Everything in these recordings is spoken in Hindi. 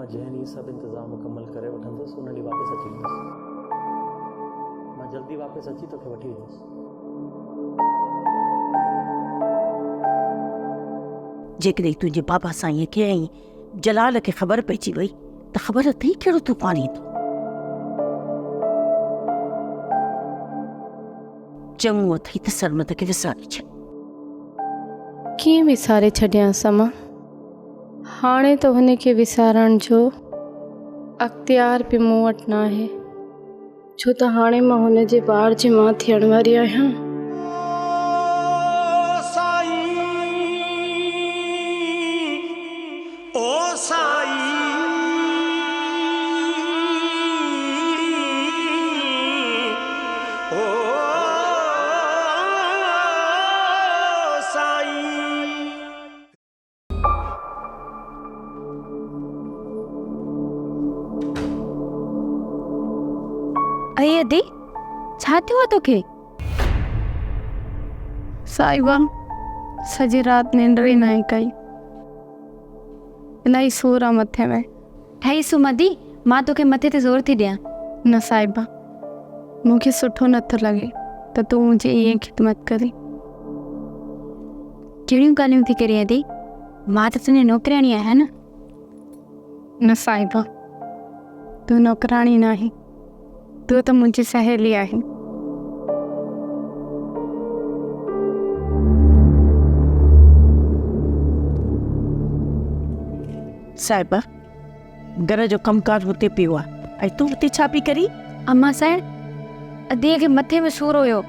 मां जंहिं ॾींहुं सभु इंतज़ाम मुकमल करे वठंदुसि उन ॾींहुं वापसि अची वेंदुसि। मां जल्दी वापसि अची तोखे वठी वेंदुसि। जेकॾहिं तुंहिंजे बाबा साईं खे ऐं जलाल खे ख़बर पइजी वई त ख़बर अथई कहिड़ो तूफ़ान ईंदो। चङो अथई त सरमत खे विसारे छॾ। कीअं विसारे छॾियांसि मां? हाणे त हुनखे विसारण जो अख़्तियार बि मूं वटि न आहे, छो त हाणे मां हुनजे ॿार जी माउ थियण वारी आहियां। अरे अदी छा थियो आहे तोखे? साहिबा सॼी राति निंड ई न कई, इलाही सूर आहे मथे में। ठही सुम्हंदी, मां तोखे मथे ते ज़ोर थी ॾियां। न साहिबा, मूंखे सुठो नथो लॻे त तूं मुंहिंजी ईअं ख़िदमत करी। कहिड़ियूं ॻाल्हियूं थी करे अदी? मां त तुंहिंजी नौकराणी आहियां न। न साहिबा, तूं नौकराणी न आहीं, तूं त मुंहिंजी सहेली आहीं। साहिबा, घर जो कमकार हुते पियो आहे ऐं तूं हुते छा पई करी? अम्मा साईं, अदीअ खे मथे में सूर हुयो,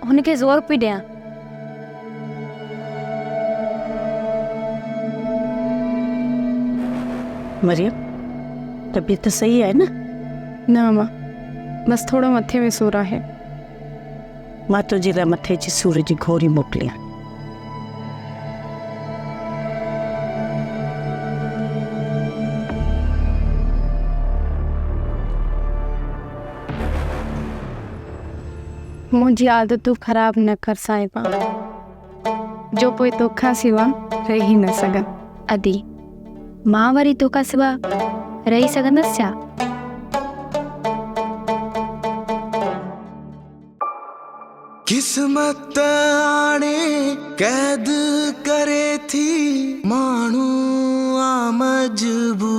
हुनखे ज़ोर पई ॾियां। मरियम, तबीयत सही आहे न? न मां, बस थोड़ो मथे में सूर आहे। मां तुंहिंजे लाइ मथे जी सूर जी गोरी मोकिलियां। मुंहिंजी आदतूं ख़राब न कर साहिबा, जो पोइ तोखां सिवा रही न सघनि। अदी, मां वरी तोखां सिवा रही सघंदसि छा? किस्मत आणे कैद करे थी माण्हू आ मजबूर,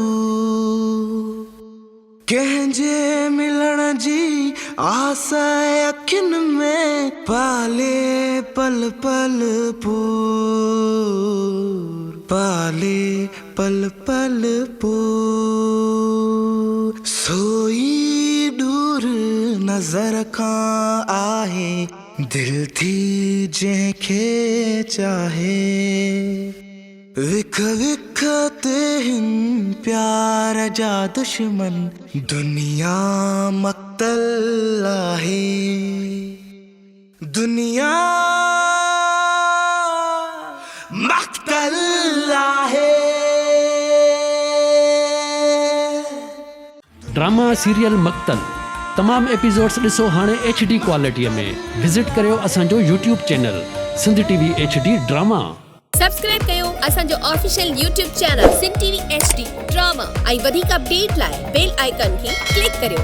कंहिंजे मिलण जी आस अखियुनि में पाले पल पल पूर, पाले पल पल पूर। सोई दूर नज़र खां आहे दिल थी जंहिंखे चाहे, विख विख ते हिन प्यार जा दुश्मन दुनिया मक़तल आहे, दुनिया मक़तल आहे। ड्रामा सीरियल मक़तल तमाम एपिसोड्स ॾिसो हाणे HD क्वालिटीअ में। विज़िट करियो असांजो YouTube channel Sindh TV HD drama. Subscribe कयो असांजो official YouTube channel Sindh TV HD drama ऐं वधीक अपडेट लाइ बेल आइकन खे क्लिक करियो।